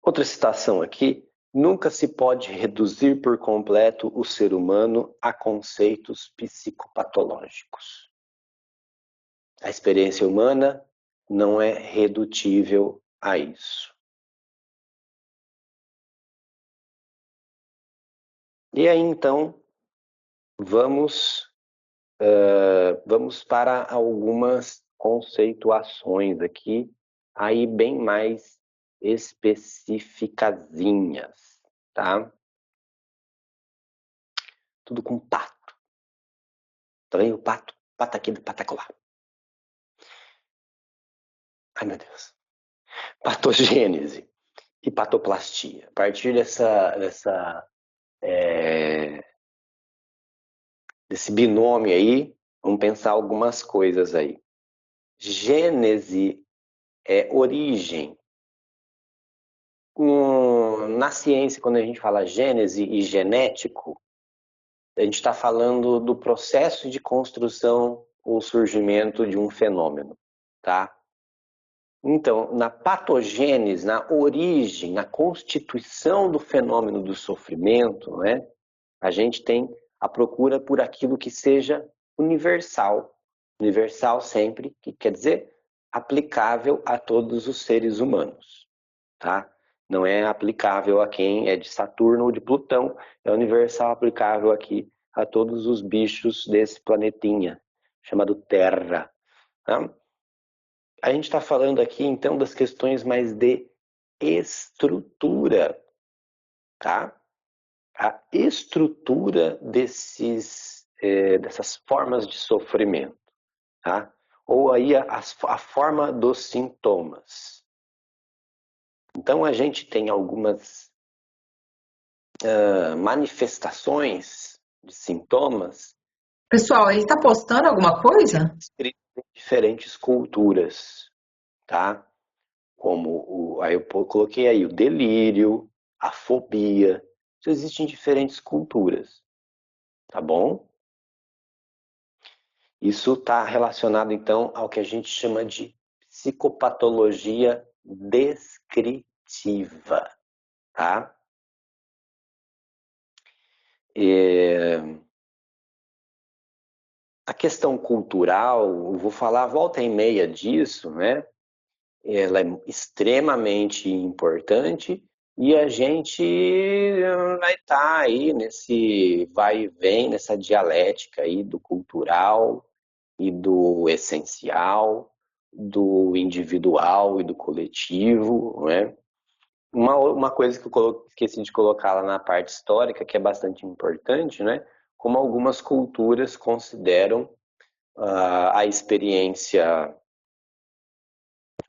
Outra citação aqui: nunca se pode reduzir por completo o ser humano a conceitos psicopatológicos. A experiência humana não é redutível a isso. E aí, então, vamos para algumas conceituações aqui, aí bem mais especificazinhas, tá? Tudo com pato. Tá vendo o pato? Pato aqui do patacolar. Ai, meu Deus. Patogênese e patoplastia. A partir desse binômio aí, vamos pensar algumas coisas aí. Gênese é origem. Na ciência, quando a gente fala gênese e genético, a gente está falando do processo de construção ou surgimento de um fenômeno, tá? Então, na patogênese, na origem, na constituição do fenômeno do sofrimento, né, a gente tem a procura por aquilo que seja universal. Universal sempre, que quer dizer aplicável a todos os seres humanos, tá? Não é aplicável a quem é de Saturno ou de Plutão, é universal aplicável aqui a todos os bichos desse planetinha, chamado Terra. Tá? A gente está falando aqui, então, das questões mais de estrutura, tá? A estrutura dessas formas de sofrimento, tá? Ou aí a forma dos sintomas. Então, a gente tem algumas manifestações de sintomas Pessoal, ele tá postando alguma coisa? descritos em diferentes culturas, tá? Como aí eu coloquei aí o delírio, a fobia. Isso existe em diferentes culturas, tá bom? Isso está relacionado então ao que a gente chama de psicopatologia descritiva, tá? A questão cultural, eu vou falar volta e meia disso, né? Ela é extremamente importante e a gente vai estar aí nesse vai e vem, nessa dialética aí do cultural e do essencial, do individual e do coletivo, né? Uma coisa que eu esqueci de colocar lá na parte histórica, que é bastante importante, né? Como algumas culturas consideram a experiência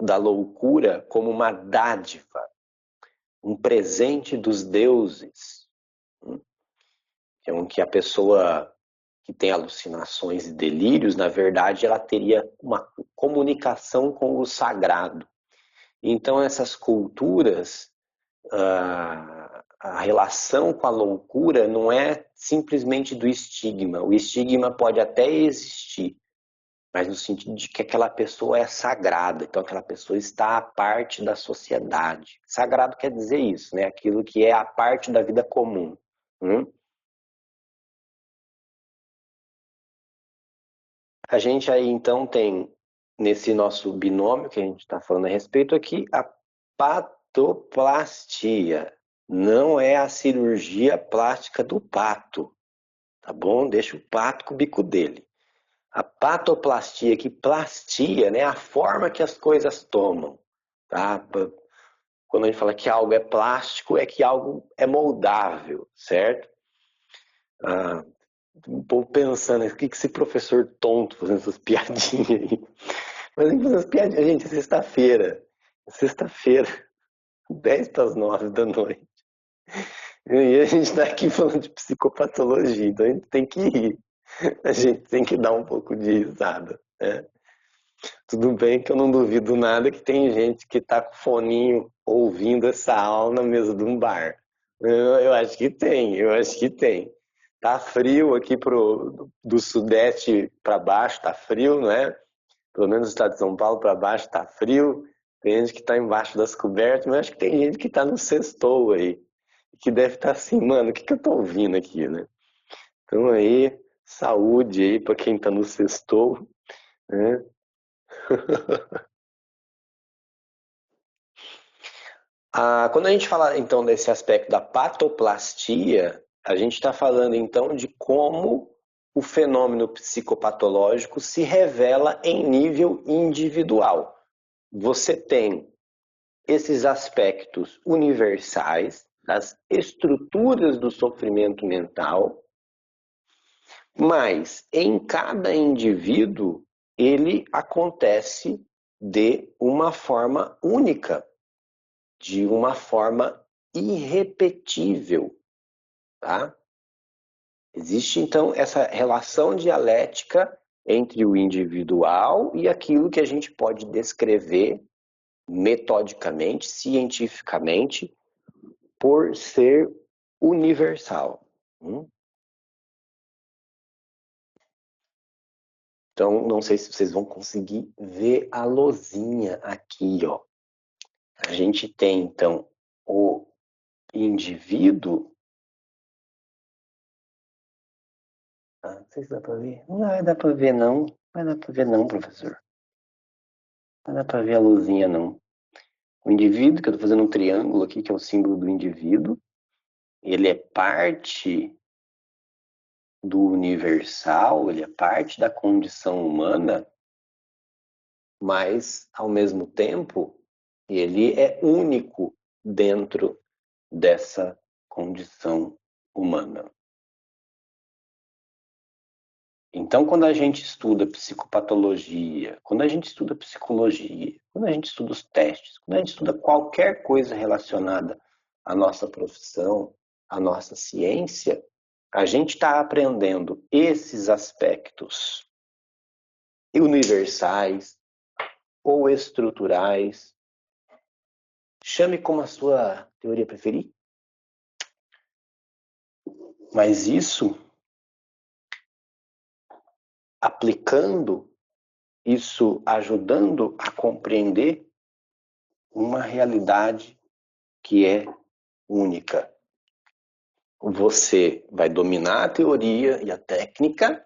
da loucura como uma dádiva, um presente dos deuses. Então, que a pessoa que tem alucinações e delírios, na verdade, ela teria uma comunicação com o sagrado. Então, essas culturas, a relação com a loucura não é simplesmente do estigma. O estigma pode até existir, mas no sentido de que aquela pessoa é sagrada, então aquela pessoa está à parte da sociedade. Sagrado quer dizer isso, né? Aquilo que é a parte da vida comum. A gente aí então tem, nesse nosso binômio que a gente está falando a respeito aqui, a patoplastia. Não é a cirurgia plástica do pato, tá bom? Deixa o pato com o bico dele. A patoplastia, que plastia, né, a forma que as coisas tomam, tá? Quando a gente fala que algo é plástico, é que algo é moldável, certo? Um pouco pensando, o que esse professor tonto fazendo essas piadinhas aí? Mas nem fazendo essas piadinhas, gente, é sexta-feira. É sexta-feira, 10 para as 9 da noite. E a gente está aqui falando de psicopatologia, então a gente tem que rir. A gente tem que dar um pouco de risada, né? Tudo bem que eu não duvido nada que tem gente que tá com foninho ouvindo essa aula na mesa de um bar. Eu acho que tem, eu acho que tem. Tá frio aqui do sudeste para baixo, tá frio, né? Pelo menos no estado de São Paulo para baixo tá frio. Tem gente que tá embaixo das cobertas, mas acho que tem gente que tá no sextou aí. Que deve estar assim, mano, o que eu tô ouvindo aqui, né? Então aí, saúde aí para quem tá no sextou, né? Quando a gente fala então desse aspecto da patoplastia, a gente está falando então de como o fenômeno psicopatológico se revela em nível individual. Você tem esses aspectos universais das estruturas do sofrimento mental, mas em cada indivíduo ele acontece de uma forma única, de uma forma irrepetível, tá? Existe então essa relação dialética entre o individual e aquilo que a gente pode descrever metodicamente, cientificamente, por ser universal. Então, não sei se vocês vão conseguir ver a luzinha aqui, ó. A gente tem então o indivíduo. Não sei se dá para ver. Não vai dar para ver, não. Não vai dar para ver, não, professor. Não dá para ver a luzinha, não. O indivíduo, que eu estou fazendo um triângulo aqui, que é o símbolo do indivíduo, ele é parte do universal, ele é parte da condição humana, mas, ao mesmo tempo, ele é único dentro dessa condição humana. Então, quando a gente estuda psicopatologia, quando a gente estuda psicologia, quando a gente estuda os testes, quando a gente estuda qualquer coisa relacionada à nossa profissão, à nossa ciência, a gente está aprendendo esses aspectos universais ou estruturais. Chame como a sua teoria preferida. Mas isso, aplicando, isso ajudando a compreender uma realidade que é única. Você vai dominar a teoria e a técnica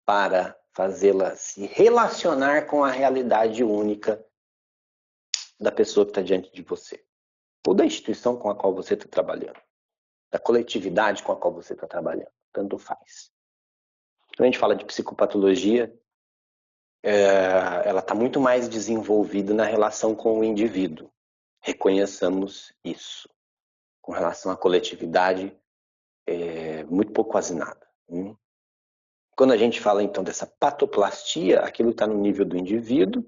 para fazê-la se relacionar com a realidade única da pessoa que está diante de você, ou da instituição com a qual você está trabalhando, da coletividade com a qual você está trabalhando, tanto faz. Quando a gente fala de psicopatologia, ela está muito mais desenvolvida na relação com o indivíduo. Reconheçamos isso. Com relação à coletividade, muito pouco, quase nada. Quando a gente fala, então, dessa patoplastia, aquilo está no nível do indivíduo,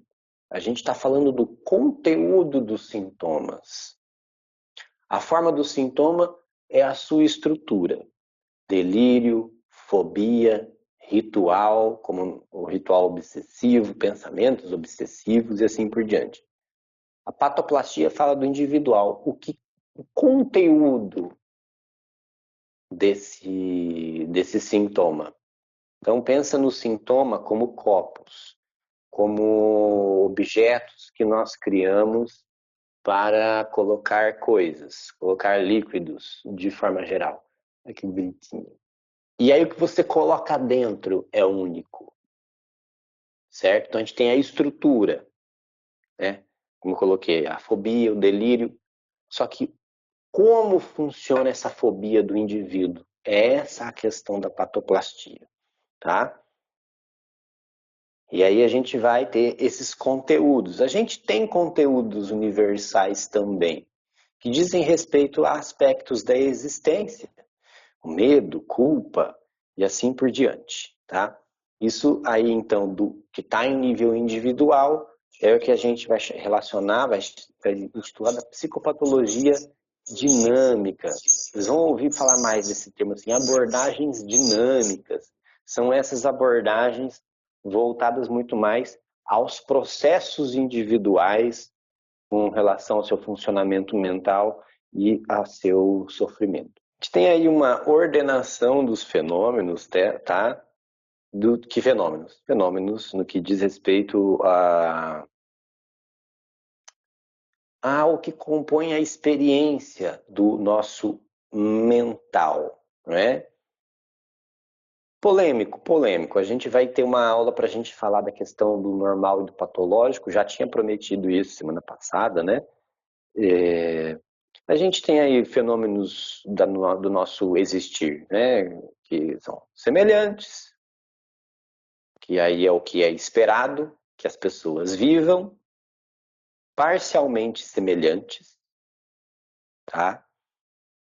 a gente está falando do conteúdo dos sintomas. A forma do sintoma é a sua estrutura. Delírio, fobia, ritual, como o ritual obsessivo, pensamentos obsessivos e assim por diante. A patoplastia fala do individual, o conteúdo desse sintoma. Então pensa no sintoma como copos, como objetos que nós criamos para colocar coisas, colocar líquidos de forma geral. Olha que bonitinho. E aí o que você coloca dentro é único, certo? Então a gente tem a estrutura, né? Como eu coloquei, a fobia, o delírio. Só que como funciona essa fobia do indivíduo? É essa a questão da patoplastia, tá? E aí a gente vai ter esses conteúdos. A gente tem conteúdos universais também, que dizem respeito a aspectos da existência, o medo, culpa e assim por diante, tá? Isso aí, então, do que está em nível individual, é o que a gente vai relacionar, vai estudar da psicopatologia dinâmica. Vocês vão ouvir falar mais desse termo assim, abordagens dinâmicas. São essas abordagens voltadas muito mais aos processos individuais com relação ao seu funcionamento mental e a seu sofrimento. A gente tem aí uma ordenação dos fenômenos, tá? Que fenômenos? Fenômenos no que diz respeito ao que compõe a experiência do nosso mental, não é? Polêmico. A gente vai ter uma aula para a gente falar da questão do normal e do patológico. Já tinha prometido isso semana passada, né? A gente tem aí fenômenos do nosso existir, né? Que são semelhantes, que aí é o que é esperado, que as pessoas vivam, parcialmente semelhantes, tá?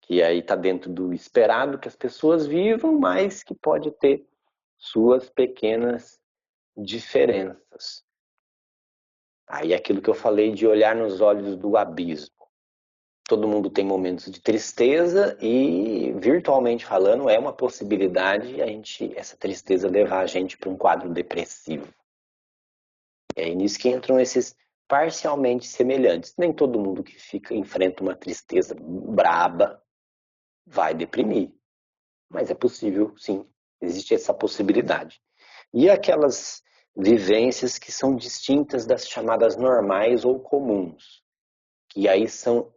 Que aí está dentro do esperado que as pessoas vivam, mas que pode ter suas pequenas diferenças. Aí é aquilo que eu falei de olhar nos olhos do abismo. Todo mundo tem momentos de tristeza e, virtualmente falando, é uma possibilidade essa tristeza levar a gente para um quadro depressivo. É aí nisso que entram esses parcialmente semelhantes. Nem todo mundo que enfrenta uma tristeza braba vai deprimir. Mas é possível, sim. Existe essa possibilidade. E aquelas vivências que são distintas das chamadas normais ou comuns, que aí são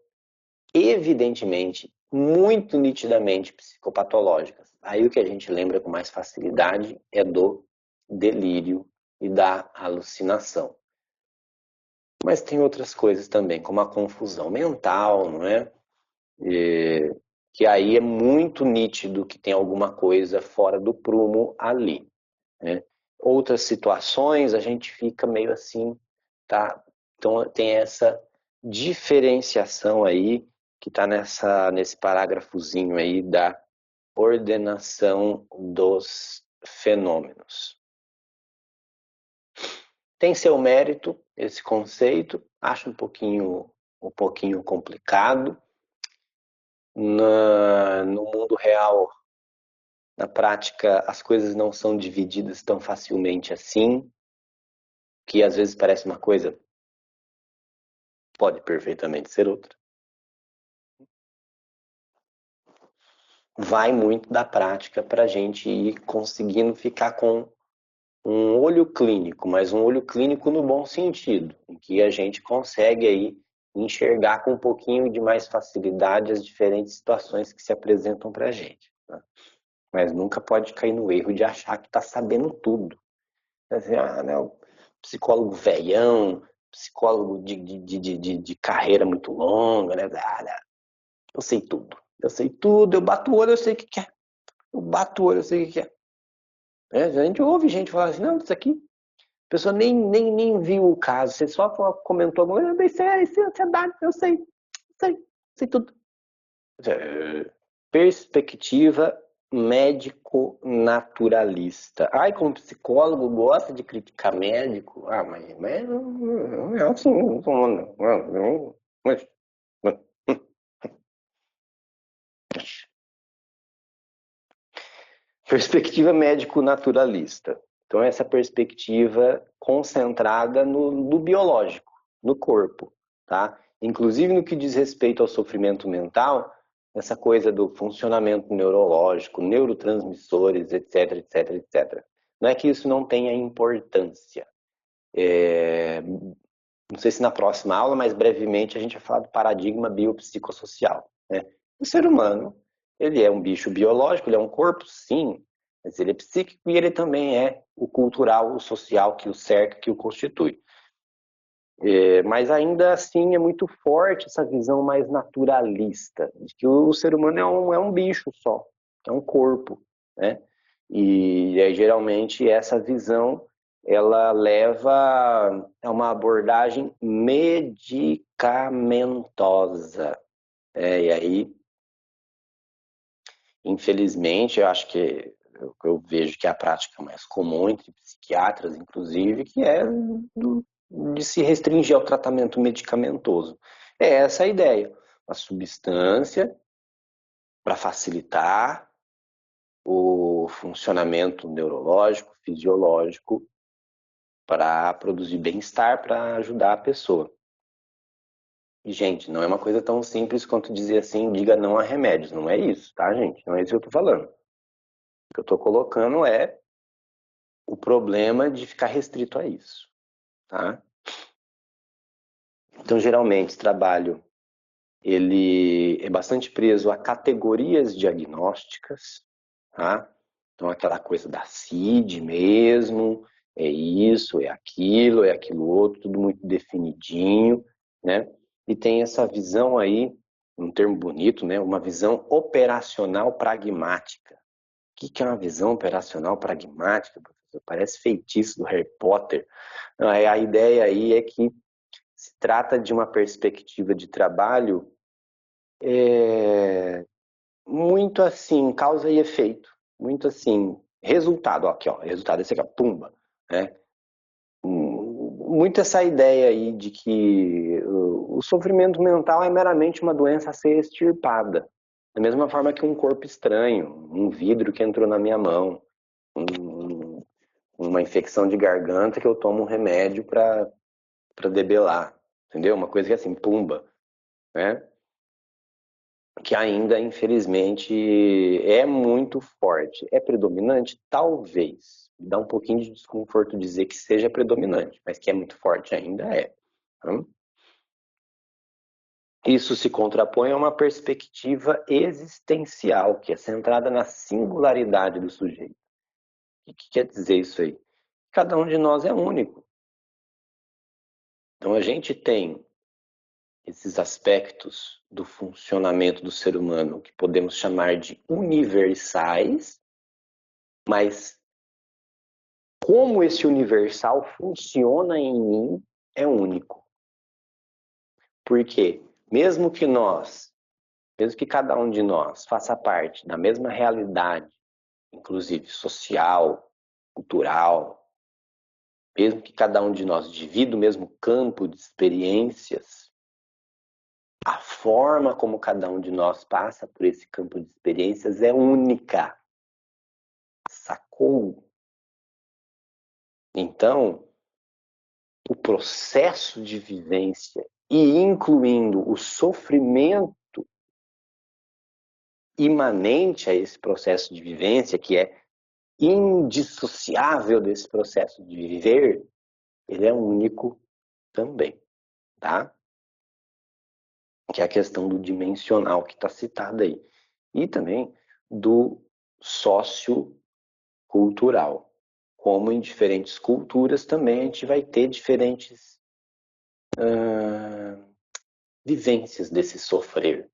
evidentemente, muito nitidamente psicopatológicas. Aí o que a gente lembra com mais facilidade é do delírio e da alucinação. Mas tem outras coisas também, como a confusão mental, não é? Que aí é muito nítido que tem alguma coisa fora do prumo ali, né? Outras situações a gente fica meio assim, tá? Então tem essa diferenciação aí que está nesse parágrafozinho aí da ordenação dos fenômenos. Tem seu mérito esse conceito, acho um pouquinho complicado. No mundo real, na prática, as coisas não são divididas tão facilmente assim, que às vezes parece uma coisa, pode perfeitamente ser outra. Vai muito da prática para a gente ir conseguindo ficar com um olho clínico, mas um olho clínico no bom sentido, em que a gente consegue aí enxergar com um pouquinho de mais facilidade as diferentes situações que se apresentam para a gente. Né? Mas nunca pode cair no erro de achar que está sabendo tudo. Assim, né, o psicólogo velhão, psicólogo de carreira muito longa, né? Eu sei tudo. Eu sei tudo, eu bato o olho, eu sei o que é. Eu bato o olho, eu sei o que é. A gente ouve gente falar assim, não, isso aqui, a pessoa nem viu o caso, você só comentou alguma coisa, isso é ansiedade, eu sei tudo. Perspectiva médico-naturalista. Ai, como psicólogo gosta de criticar médico. Ah, mas não é assim. Mas, perspectiva médico-naturalista. Então, essa perspectiva concentrada no biológico, no corpo, tá? Inclusive no que diz respeito ao sofrimento mental, essa coisa do funcionamento neurológico, neurotransmissores, etc, etc, etc. Não é que isso não tenha importância. Não sei se na próxima aula, mas brevemente a gente vai falar do paradigma biopsicossocial, né? O ser humano, ele é um bicho biológico, ele é um corpo, sim, mas ele é psíquico e ele também é o cultural, o social que o cerca, que o constitui. Mas ainda assim é muito forte essa visão mais naturalista, de que o ser humano é um bicho só, é um corpo, né? E geralmente essa visão ela leva a uma abordagem medicamentosa. E aí, infelizmente, eu acho que eu vejo que é a prática mais comum entre psiquiatras, inclusive, que é de se restringir ao tratamento medicamentoso. É essa a ideia. A substância para facilitar o funcionamento neurológico, fisiológico, para produzir bem-estar, para ajudar a pessoa. E, gente, não é uma coisa tão simples quanto dizer assim, diga não a remédios. Não é isso, tá, gente? Não é isso que eu tô falando. O que eu tô colocando é o problema de ficar restrito a isso, tá? Então, geralmente, esse trabalho ele é bastante preso a categorias diagnósticas, tá? Então, aquela coisa da CID mesmo, é isso, é aquilo outro, tudo muito definidinho, né? E tem essa visão aí, um termo bonito, né? Uma visão operacional pragmática. O que é uma visão operacional pragmática, professor? Parece feitiço do Harry Potter. A ideia aí é que se trata de uma perspectiva de trabalho muito assim, causa e efeito. Muito assim, resultado, ó, aqui, ó, resultado, esse aqui, ó, pumba, né? Muito essa ideia aí de que o sofrimento mental é meramente uma doença a ser extirpada. Da mesma forma que um corpo estranho, um vidro que entrou na minha mão, uma infecção de garganta que eu tomo um remédio para debelar, entendeu? Uma coisa que é assim, pumba, né? Que ainda, infelizmente, é muito forte. É predominante? Talvez. Dá um pouquinho de desconforto dizer que seja predominante, mas que é muito forte ainda é. Tá? Isso se contrapõe a uma perspectiva existencial, que é centrada na singularidade do sujeito. O que quer dizer isso aí? Cada um de nós é único. Então a gente tem esses aspectos do funcionamento do ser humano que podemos chamar de universais, mas como esse universal funciona em mim é único. Porque mesmo que cada um de nós faça parte da mesma realidade, inclusive social, cultural, mesmo que cada um de nós divida o mesmo campo de experiências, a forma como cada um de nós passa por esse campo de experiências é única. Sacou? Então, o processo de vivência e incluindo o sofrimento imanente a esse processo de vivência, que é indissociável desse processo de viver, ele é único também, tá? Que é a questão do dimensional que está citada aí. E também do sociocultural. Como em diferentes culturas também a gente vai ter diferentes vivências desse sofrer,